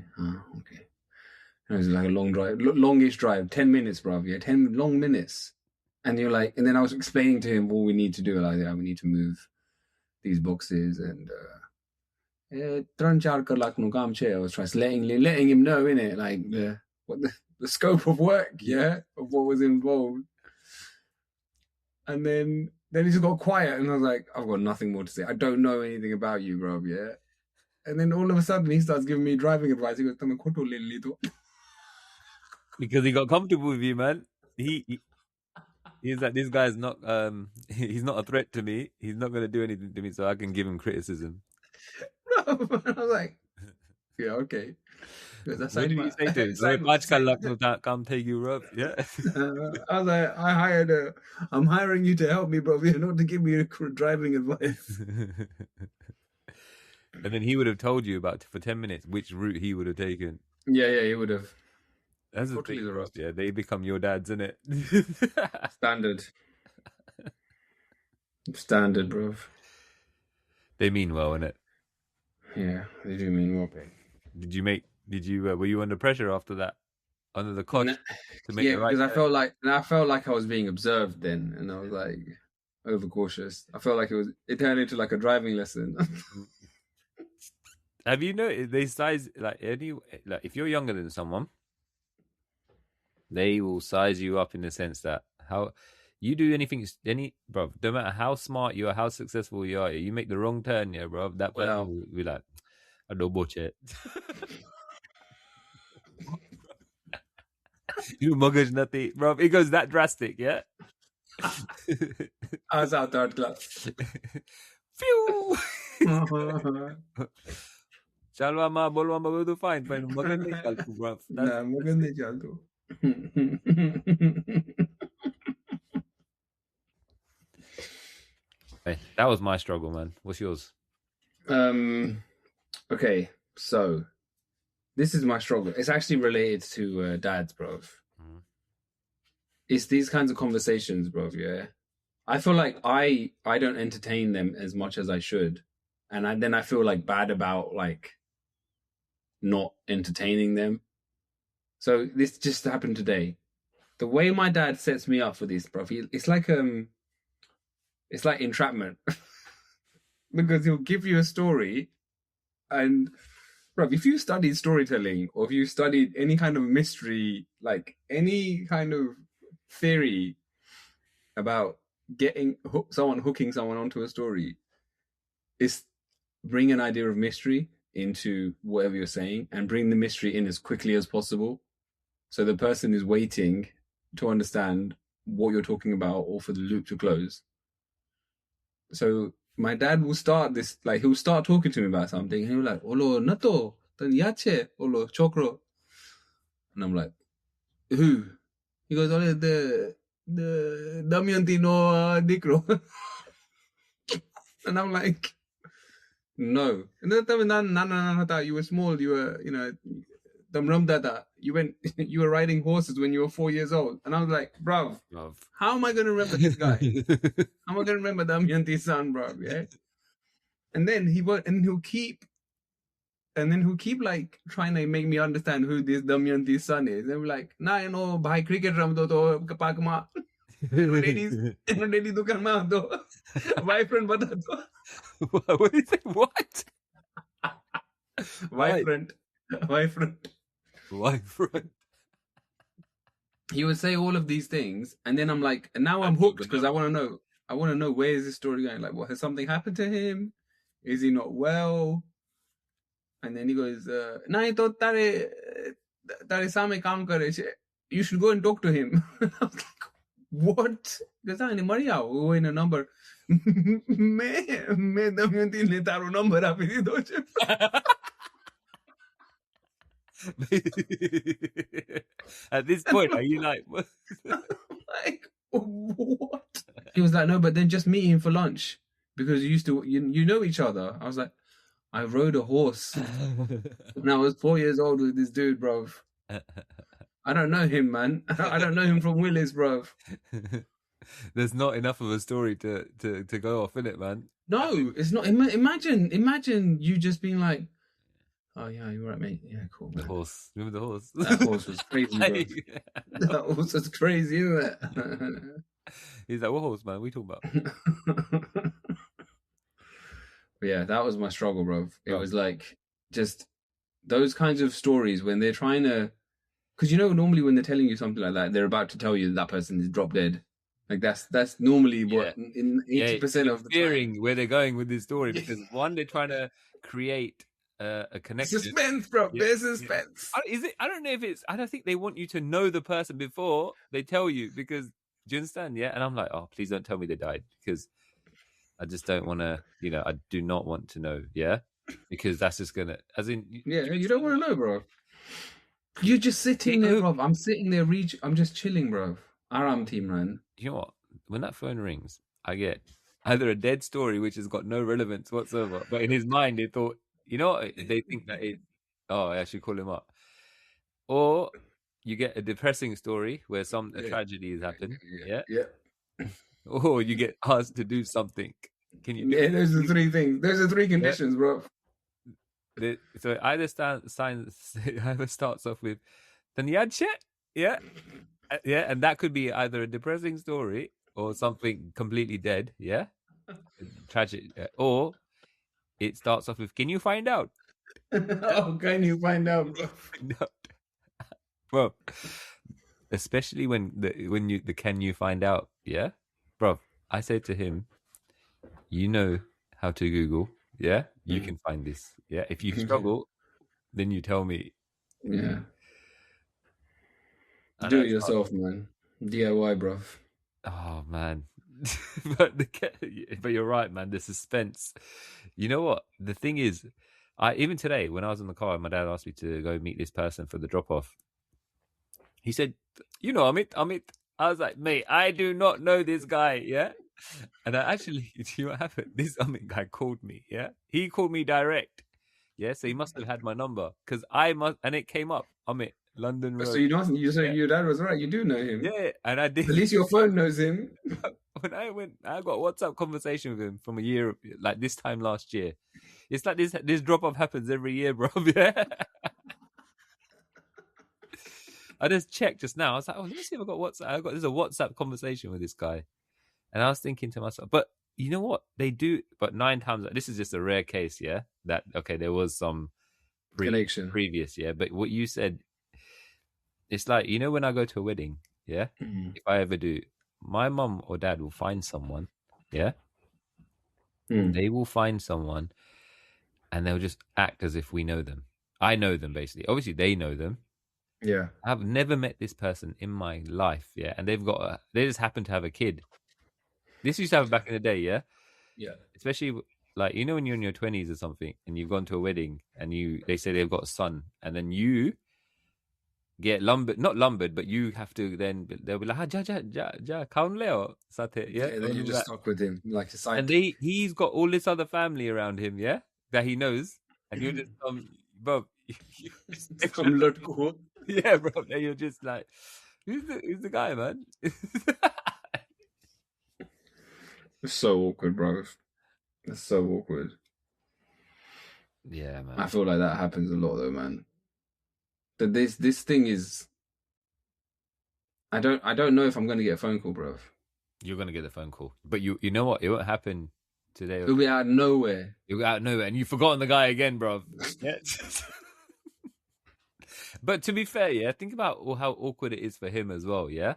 Okay. And it was like a long drive, longish drive, 10 minutes, bro. Yeah, 10 long minutes. And you're like, and then I was explaining to him what we need to do. Like, yeah, we need to move these boxes and I was letting him know, innit, like the scope of work, of what was involved. And then he just got quiet, and I was like, I've got nothing more to say. I don't know anything about you, bro. Yeah. And then all of a sudden, he starts giving me driving advice. He goes, because he got comfortable with you, man. He's like, this guy's not. He's not a threat to me. He's not going to do anything to me, so I can give him criticism. I was like, yeah, okay. What did you say to him? Come take you up, yeah. I was like, I'm hiring you to help me, bro. You're not to give me driving advice. And then he would have told you for 10 minutes which route he would have taken. Yeah, he would have. That's the thing. Yeah, they become your dads, innit? Standard, bro. They mean well, innit? Yeah, they do mean well, babe. Were you under pressure after that? Under the cosh to make Yeah, the right because I turn? felt like I was being observed then, and I was like overcautious. I felt like it turned into like a driving lesson. Have you noticed they size like if you're younger than someone, they will size you up in the sense that how you do bro, no matter how smart you are, how successful you are, you make the wrong turn, yeah, bro. That person Well, will be like, I don't watch it. You muggers nothing, bro. It goes that drastic, yeah. I was out third class. Phew. Chalwa ma bolwa ma do fine, maganda kalku, bro. Nah, maganda jalto. Hey, that was my struggle, man. What's yours? Okay, so this is my struggle. It's actually related to dads, bro. It's these kinds of conversations, bro. Yeah, I feel like I don't entertain them as much as I should, and then I feel like bad about like not entertaining them. So this just happened today. The way my dad sets me up for this, bro, it's like entrapment because he'll give you a story, and bro, if you studied storytelling or if you studied any kind of mystery, like any kind of theory about hooking someone onto a story, is bring an idea of mystery into whatever you're saying and bring the mystery in as quickly as possible. So the person is waiting to understand what you're talking about or for the loop to close. So my dad will start this, like he'll start talking to me about something and he'll be like, Olo nato, tan yache, olo chokro. And I'm like, who? He goes, oh, the Damayanti no Dikro. And I'm like, no. And then you were small, you were, you were riding horses when you were 4 years old. And I was like, bruv, how am I going to remember this guy? How am I going to remember Damayanti's son, bruv? Yeah. And then he'll keep like trying to make me understand who this Damayanti's son is. And we're like, nah, bhai cricket ramdo to park ma. Ladies dukan ma do. Boyfriend bata do. What did you say? What? Boyfriend. He would say all of these things, and then I'm like, and now I'm hooked because I want to know where is this story going? Like, what, has something happened to him? Is he not well? And then he goes, "Nahi to tare same kaam kare che. You should go and talk to him." I was like, what? Because I didn't marry out. We were in a number. मैं दमयंती ने तारो number आपी दी दो che. At this point, are you like, what? Like, what? He was like, no, but then just meet him for lunch because you know each other. I was like, I rode a horse when I was 4 years old with this dude, bro. I don't know him, man. I don't know him from Willis, bro. There's not enough of a story to go off in it, man. No, it's not. Imagine you just being like, oh yeah, you're right, mate. Yeah, cool. Man. The horse. Remember the horse? That horse was crazy, bro. That horse was crazy, isn't it? He's like, what horse, man? What are we talking about? But yeah, that was my struggle, bro. It was like just those kinds of stories when they're trying to, because normally when they're telling you something like that, they're about to tell you that person is drop dead. Like that's normally what in 80% of the fearing where they're going with this story, because one, they're trying to create a connection. Suspense, bro. There's suspense. I don't know if it's. I don't think they want you to know the person before they tell you, because do you understand? Yeah, and I'm like, oh, please don't tell me they died, because I just don't want to. I do not want to know. Yeah, because that's just gonna, as in. Yeah, you don't want to know, bro. You're just sitting there, bro. I'm sitting there, I'm just chilling, bro. Aram team, man. You know what? When that phone rings, I get either a dead story which has got no relevance whatsoever, but in his mind they thought, they think that I should call him up, or you get a depressing story where a tragedy has happened, yeah, yeah, or you get asked to do something Can you do Yeah, it? those are three things. Those are three conditions, bro. So either either starts off with Tanyache, yeah, yeah, and that could be either a depressing story or something completely dead, yeah, tragic, or it starts off with "Can you find out?" Oh, can you find out, bro? Find out. Well, especially when you the "Can you find out?" Yeah, bro. I said to him, "You know how to Google, yeah? You can find this, yeah. If you struggle, then you tell me." Yeah. And Do it that's yourself, man. DIY, bro. oh man, but but you're right, man. The suspense. You know what? The thing is, I even today when I was in the car, my dad asked me to go meet this person for the drop off. He said, "You know, Amit." I was like, "Mate, I do not know this guy." Yeah, and I actually, do you know what happened? This Amit guy called me. Yeah, he called me direct. Yeah, so he must have had my number because I must, and it came up. Amit, London So Road. you know, you say Yeah, your dad was right. You do know him. yeah, and I did. At least your phone knows him. When I got a WhatsApp conversation with him from a year, like this time last year. It's like this drop off happens every year, bro. Yeah. I just checked just now. I was like, oh, let me see if I got WhatsApp. There's a WhatsApp conversation with this guy, and I was thinking to myself, but you know what they do? But 9 times, this is just a rare case, yeah. That okay, there was some Connection. previous, yeah. But what you said, it's like when I go to a wedding, yeah. Mm. If I ever do, my mum or dad will find someone, yeah. Mm. They will find someone and they'll just act as if we know them. I know them basically. Obviously, they know them. Yeah. I've never met this person in my life, yeah, and they just happen to have a kid. This used to happen back in the day, yeah. Yeah. Especially like when you're in your 20s or something, and you've gone to a wedding, and they say they've got a son, and then you get not lumbered, but you have to then they'll be like, ja, kaun leo, sate, yeah, Yeah, then you're just stuck with him like a side. and he's got all this other family around him, yeah, that he knows, and you're just bro, From Lutko. yeah, bro, and you're just like, who's the guy, man? It's so awkward, bro. It's so awkward. Yeah, man. I feel like that happens a lot, though, man. That this thing is. I don't know if I'm gonna get a phone call, bro. You're gonna get the phone call, but you know what? It won't happen today. It'll be out of nowhere. You'll be out of nowhere, and you've forgotten the guy again, bro. Yeah. But to be fair, yeah, think about how awkward it is for him as well, yeah?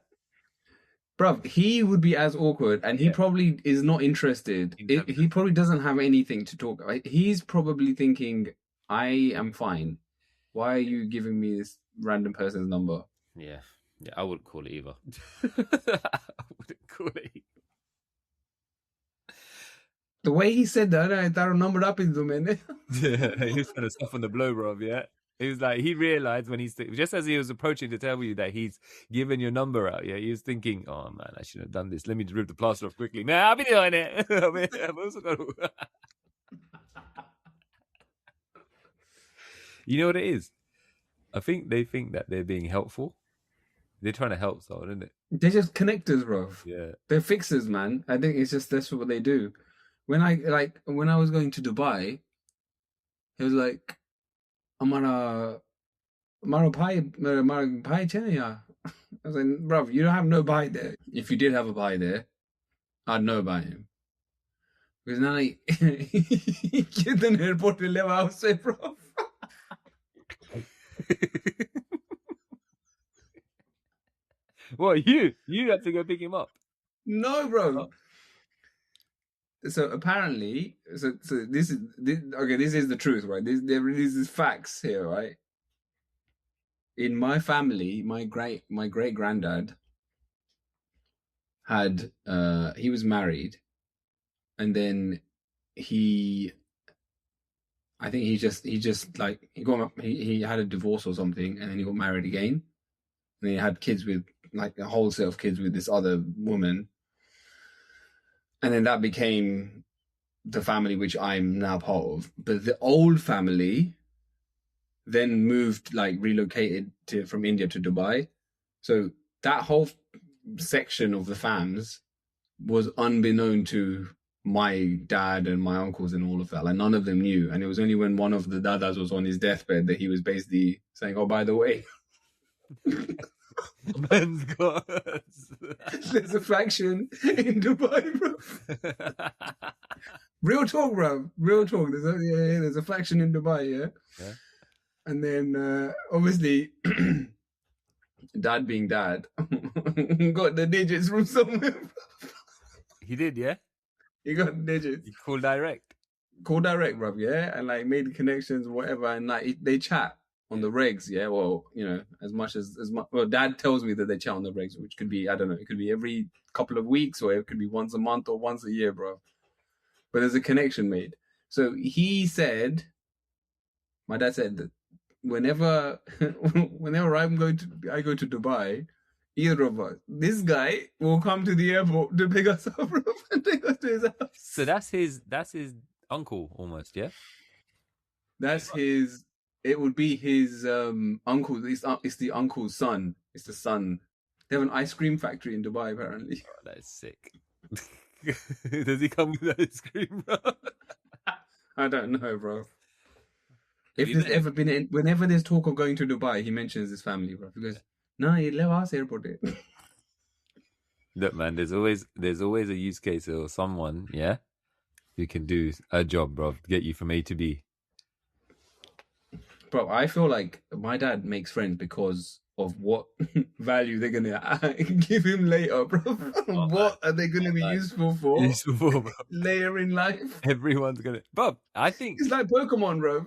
Bro, he would be as awkward, and he probably is not interested. He probably doesn't have anything to talk about. He's probably thinking, I am fine. Why are you giving me this random person's number? Yeah, I wouldn't call it either. I wouldn't call it either. The way he said that, I numbered up in them, man. Yeah, he was trying to soften the blow, bro, yeah? He was like, he realized when just as he was approaching to tell you that he's given your number out, yeah, he was thinking, oh man, I should have done this. Let me rip the plaster off quickly. Man, I'll be doing it. I've also got to... You know what it is? I think they think that they're being helpful. They're trying to help someone, isn't it? They're just connectors, bro. Yeah. They're fixers, man. I think it's just that's what they do. When I was going to Dubai, he was like, Amara pie chenya. I was like, bro, you don't have no pie there. If you did have a pie there, I'd know about him. Because now the airport will live outside, bro. What, you have to go pick him up? No, bro. So apparently, so this is the truth, right? There is facts here, right? In my family, my great granddad had he was married, and then I think he had a divorce or something, and then he got married again, and he had kids with like a whole set of kids with this other woman, and then that became the family which I'm now part of. But the old family then relocated from India to Dubai. So that whole section of the fams was unbeknown to my dad and my uncles and all of that. Like none of them knew, and it was only when one of the dadas was on his deathbed that he was basically saying, "Oh, by the way, Man's got. there's a faction in Dubai, bro." Real talk, bro. Real talk. There's a faction in Dubai, Yeah. And then obviously, dad being dad, got the digits from somewhere. He did, yeah. He got the digits. He called direct. Call direct, bro, yeah, and like made connections, whatever, and like they chat on the regs, yeah. Well, you know, as much. Well, dad tells me that they chat on the regs, which could be, I don't know, it could be every couple of weeks, or it could be once a month or once a year, bro. But there's a connection made. So he said, my dad said that whenever I go to Dubai, either of us, this guy will come to the airport to pick us up and take us to his house. So that's his uncle almost, yeah. That's his. It would be his uncle. It's the uncle's son. It's the son. They have an ice cream factory in Dubai, apparently. Oh, that is sick. Does he come with ice cream, bro? I don't know, bro. If there's ever been, whenever there's talk of going to Dubai, he mentions his family, bro. He goes, "No, you leave us airport." Look, man, there's always a use case or someone, yeah, who can do a job, bro, to get you from A to B. Bro, I feel like my dad makes friends because of what value they're gonna give him later, bro. What are they gonna be useful for? Bro. Later in life, everyone's gonna. Bob, I think it's like Pokemon, bro.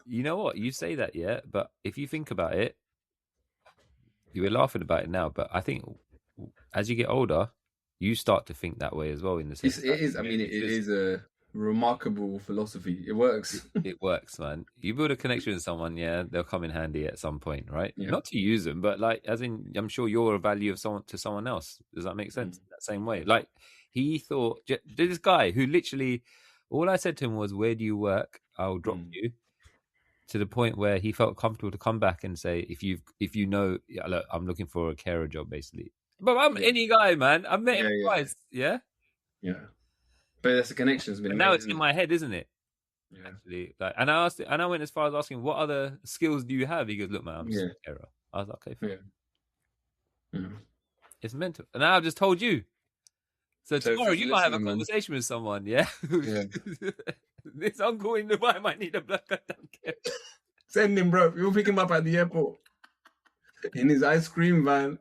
You know what? You say that, yeah, but if you think about it, you were laughing about it now, but I think as you get older, you start to think that way as well. In the sense, it is. I mean, it is a remarkable philosophy. It works. It works, man. You build a connection with someone, yeah, they'll come in handy at some point, right? Yeah. Not to use them, but like, as in, I'm sure you're a value of someone to someone else. Does that make sense? That same way, like he thought. This guy who literally, all I said to him was, "Where do you work? I'll drop you." To the point where he felt comfortable to come back and say, if you know, yeah, look, I'm looking for a carer job, basically. But I'm any guy, man. I've met him twice, yeah. But that's a connection. But now it's in my head, isn't it? Yeah. Actually, like, and I went as far as asking, what other skills do you have? He goes, look, man, I'm just a carer. I was like, okay, it's mental. And now I've just told you. So tomorrow you might have a conversation with someone, yeah. This uncle in Dubai might need a blood cut down care. Send him, bro. You'll pick him up at the airport in his ice cream van.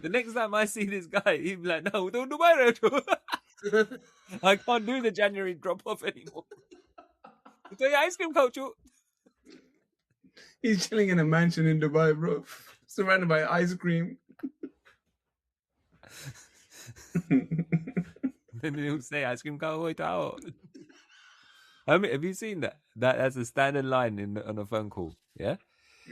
The next time I see this guy, he'll be like, "No, don't Dubai. I can't do the January drop off anymore." So your ice cream coach. He's chilling in a mansion in Dubai, bro, surrounded by ice cream. Then he'll say, "Ice cream cowboy tower." I mean, have you seen that? That's a standard line on a phone call. Yeah.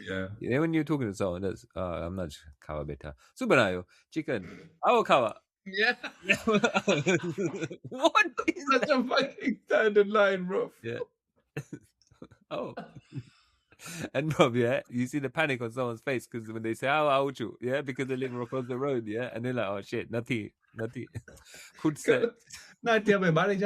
Yeah. You know, when you're talking to someone, that's I'm not kawa beta. Subanayo chicken. Awo kawa. Yeah. What is Such a fucking standard line, bro. Yeah. Oh. And bro, yeah, you see the panic on someone's face because when they say "How out you," yeah, because they live across the road, yeah, and they're like, "Oh shit, nothing." Could say. Not the body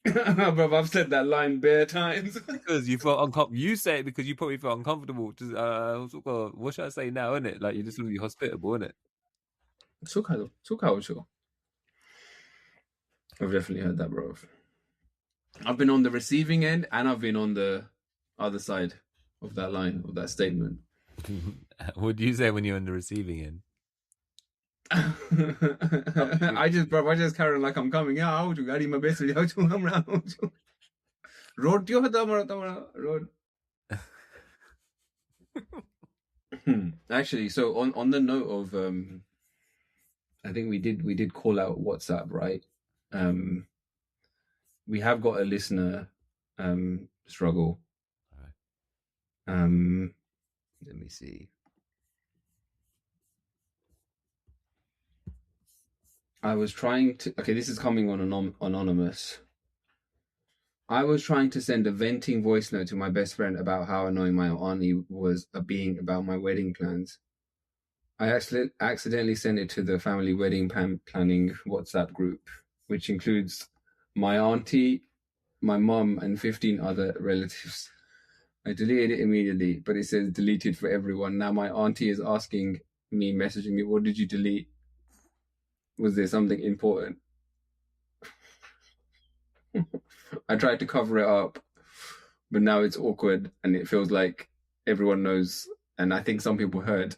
Bro, I've said that line bare times. Because you felt uncomfortable. You say it because you probably felt uncomfortable. Just, what should I say now, innit? Like, you just want to be hospitable, innit? I've definitely heard that, bro. I've been on the receiving end and I've been on the other side of that line, of that statement. What do you say when you're on the receiving end? I just carry on like I'm coming out. Gadi my best road road. Actually, so on the note of I think we did call out WhatsApp, right? We have got a listener struggle. All right. Let me see. I was trying to... Okay, this is coming on anonymous. I was trying to send a venting voice note to my best friend about how annoying my auntie was being about my wedding plans. I actually accidentally sent it to the family wedding planning WhatsApp group, which includes my auntie, my mum, and 15 other relatives. I deleted it immediately, but it says deleted for everyone. Now my auntie is asking me, messaging me, what did you delete? Was there something important? I tried to cover it up, but now it's awkward and it feels like everyone knows. And I think some people heard.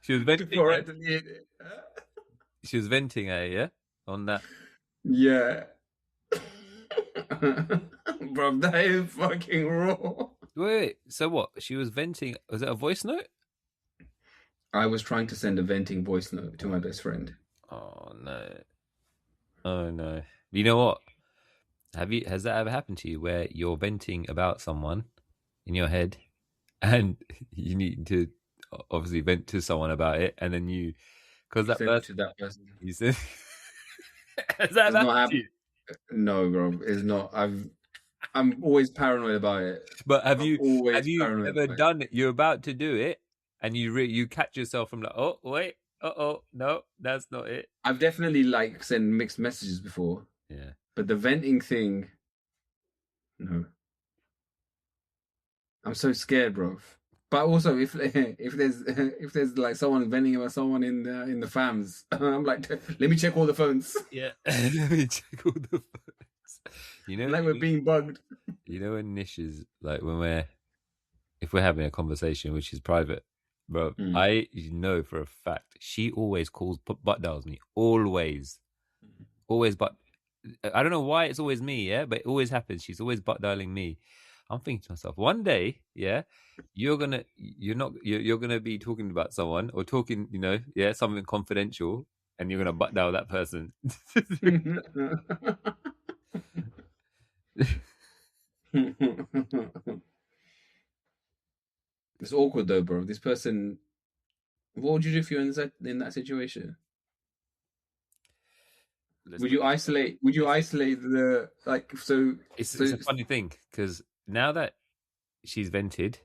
She was venting. Before I deleted it. She was venting, yeah, on that. Yeah. Bro, that is fucking raw. Wait, so what? She was venting. Was it a voice note? I was trying to send a venting voice note to my best friend. Oh no. Oh no. You know what? Has that ever happened to you where you're venting about someone in your head and you need to obviously vent to someone about it, and then because that person, to that person. You said has that happened to you? No, bro, it's not. I'm always paranoid about it. But have you ever done it? You're about to do it, and you catch yourself from like, oh wait, no, that's not it. I've definitely like sent mixed messages before. Yeah, but the venting thing, no. I'm so scared, bro. But also, if there's like someone venting about someone in the fams, I'm like, let me check all the phones. Yeah, let me check all the phones. You know, like we're being bugged. You know, when Nish is like if we're having a conversation which is private, bro, I know for a fact she always butt dials me, always, but I don't know why it's always me, yeah, but it always happens. She's always butt dialing me. I'm thinking to myself, one day, yeah, you're gonna be talking about someone or talking, something confidential, and you're gonna butt dial that person. It's awkward though, bro. This person, what would you do if you're in that situation? Would you isolate the like? So it's a funny thing because now that she's vented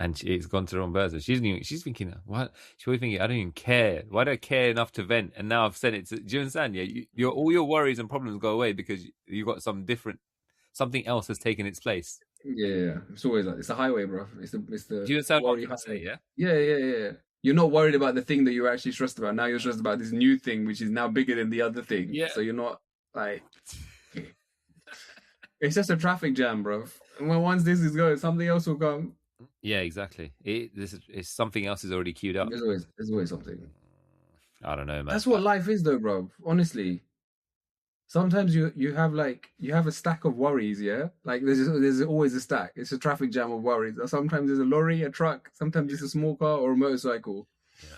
and it's gone to the wrong person, she's thinking, what? She's probably thinking, I don't even care. Why do I care enough to vent? And now I've sent it to. Do you understand? Yeah, all your worries and problems go away because you got something else has taken its place. Yeah, it's always like it's a highway, bro. It's the. Do you understand what I'm saying? Yeah. Yeah. You're not worried about the thing that you're actually stressed about. Now you're stressed about this new thing, which is now bigger than the other thing. Yeah. So you're not like. It's just a traffic jam, bro. And once this is going, something else will come. Yeah, exactly. Something else is already queued up. There's always something. I don't know, man. That's what life is, though, bro. Honestly. Sometimes you have a stack of worries, yeah. Like there's always a stack. It's a traffic jam of worries. Sometimes there's a lorry, a truck. Sometimes it's a small car or a motorcycle. Yeah.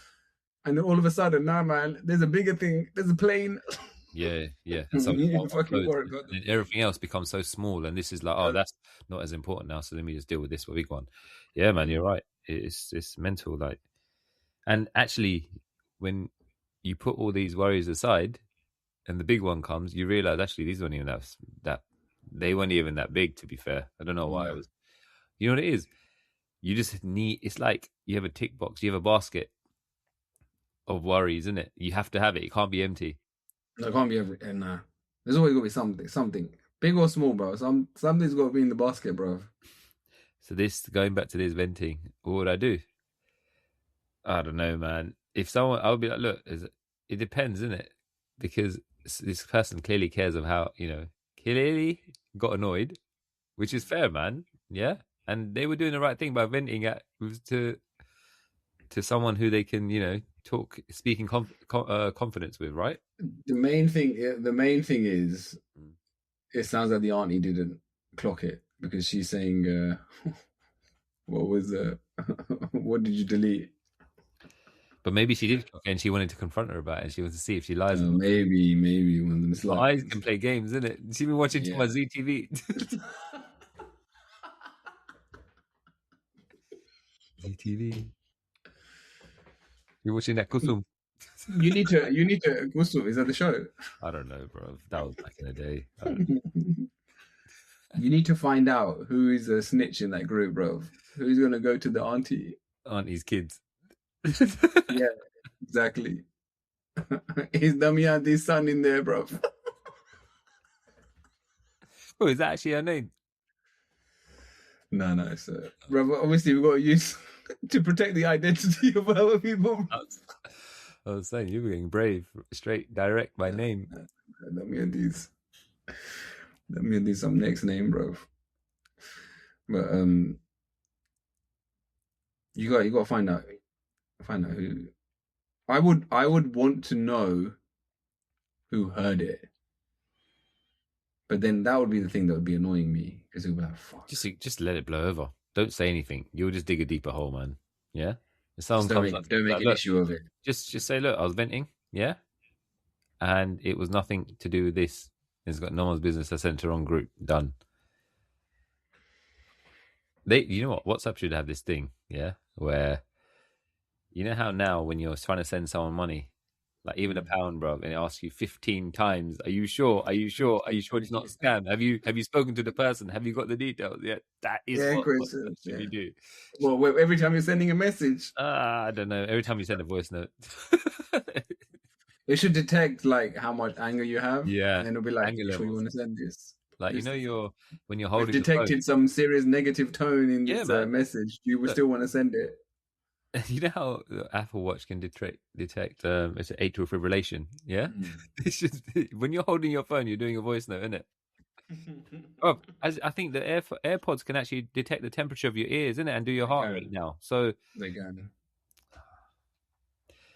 And then all of a sudden, nah, man, there's a bigger thing. There's a plane. Yeah. And everything else becomes so small, and this is like, oh, that's not as important now. So let me just deal with this big one. Yeah, man, you're right. It's mental, like, and actually, when you put all these worries aside. And the big one comes, you realize actually these weren't even that they weren't even that big, to be fair. I don't know why it was. You know what it is? You just need. It's like you have a tick box. You have a basket of worries, isn't it? You have to have it. It can't be empty. No, it can't be every. And nah, there's always got to be something, big or small, bro. Something's got to be in the basket, bro. So going back to this venting, what would I do? I don't know, man. If someone, I would be like, look, it depends, isn't it? Because this person clearly cares of how, clearly got annoyed, which is fair, man. Yeah. And they were doing the right thing by venting to someone who they can, speak in confidence with, right? The main thing is, it sounds like the auntie didn't clock it because she's saying, what did you delete? But maybe she did, and she wanted to confront her about it. And she wanted to see if she lies. Maybe one of them is like, eyes can play games, isn't it? She's been watching too much ZTV. ZTV. You're watching that Kusum. You need to Kusum. Is that the show? I don't know, bro. That was back in the day. You need to find out who is a snitch in that group, bro. Who's gonna go to the auntie? Auntie's kids. Yeah, exactly. Is Damian's son in there, bro? Oh, is that actually her name? No, sir. Bro, obviously we've got to use to protect the identity of other people. I was saying, you were getting brave, straight, direct by name. Damian's some next name, bro. But you got to find out who. I would want to know who heard it. But then that would be the thing that would be annoying me because it would be like, fuck. Just let it blow over. Don't say anything. You'll just dig a deeper hole, man. Yeah. If someone don't make an issue of it. Just say, look, I was venting. Yeah. And it was nothing to do with this. It's got no one's business. I sent to the wrong group. Done. You know what? WhatsApp should have this thing, yeah, where you know how now when you're trying to send someone money, like even £1, bro, and it asks you 15 times, "Are you sure? Are you sure? Are you sure it's not a scam? Have you spoken to the person? Have you got the details?" Yeah, that is what should you do. Well, every time you're sending a message, I don't know. Every time you send a voice note, it should detect like how much anger you have. Yeah, and it'll be like, "Sure, you want to send this?" Like, you know, when you're holding detected some serious negative tone in this message, you would still want to send it. You know how the Apple Watch can detect it's atrial fibrillation, yeah? It's just when you're holding your phone, you're doing a voice note, isn't it? Oh, I think the AirPods can actually detect the temperature of your ears, isn't it, and do your heart rate now. So they can.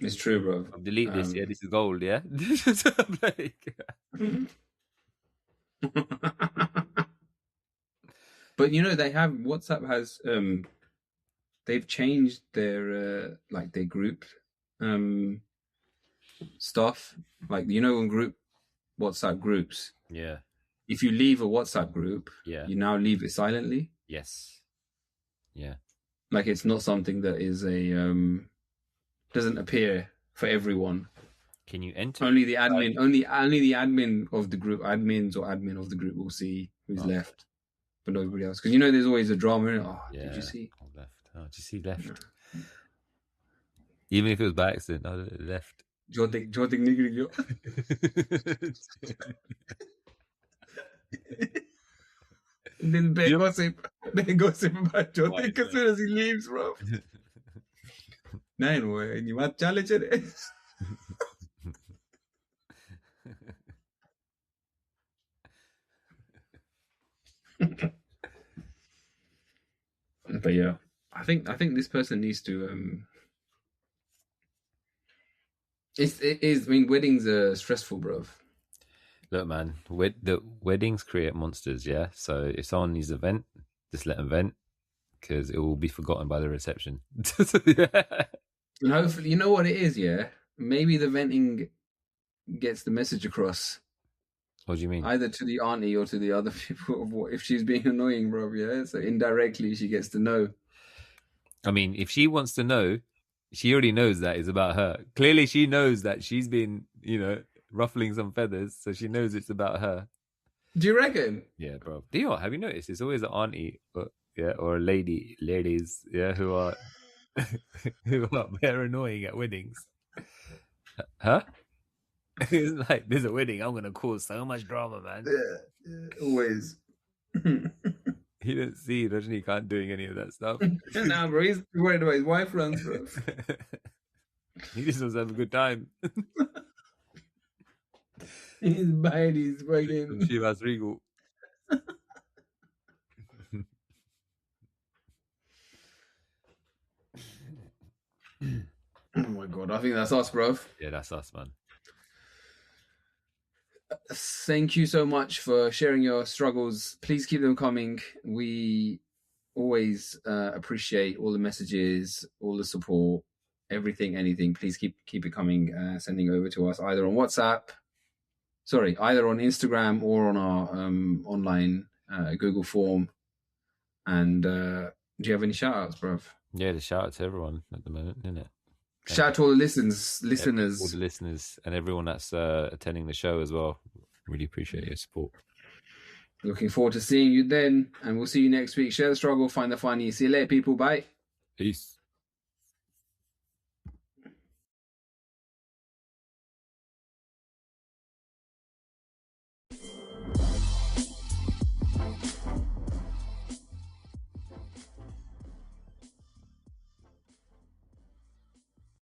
It's true, bro. I'll delete this. Yeah, this is gold. Yeah. But you know, they have WhatsApp has they've changed their like their group stuff. Like, you know, in group WhatsApp groups. Yeah. If you leave a WhatsApp group, you now leave it silently. Yes. Yeah. Like, it's not something that is doesn't appear for everyone. Can you enter? Only the admin, only the admin of the group, admins or admin of the group will see who's left, but nobody else. Because you know, there's always a drama in it. Oh, yeah. Did you see? Left. Oh, did you see left? Yeah. Even if it was by accident, I left. Jotik nigri. And then they gossip about Jotik as soon as he leaves, bro. Nine way, you want challenge it? But yeah, I think this person needs to. It is. I mean, weddings are stressful, bro. Look, man, the weddings create monsters. Yeah, so if someone needs a vent, just let them vent, because it will be forgotten by the reception. Yeah. And hopefully, you know what it is. Yeah, maybe the venting gets the message across. What do you mean? Either to the auntie or to the other people of what if she's being annoying, bro. Yeah, so indirectly she gets to know. I mean, if she wants to know, she already knows that it's about her. Clearly, she knows that she's been, ruffling some feathers, so she knows it's about her. Do you reckon? Yeah, bro. Do you know, have you noticed? It's always an auntie, or a ladies, who are who are very annoying at weddings. Huh? It's like, there's a wedding, I'm gonna cause so much drama, man. Yeah, always. He didn't see Rajnikant doing any of that stuff. Nah, bro, he's worried about his wife runs, bro. He just wants to have a good time. He's buying his fucking Chivas Regal. Oh my god, I think that's us, bro. Yeah, that's us, man. Thank you so much for sharing your struggles. Please keep them coming. We always appreciate all the messages, all the support, everything, anything. Please keep it coming, sending over to us either on either on Instagram or on our online Google form. And do you have any shout outs, bruv? Yeah, the shout out to everyone at the moment, isn't it? Shout out to all the listeners. All the listeners and everyone that's attending the show as well. Really appreciate your support. Looking forward to seeing you then, and we'll see you next week. Share the struggle, find the funny. See you later, people. Bye. Peace.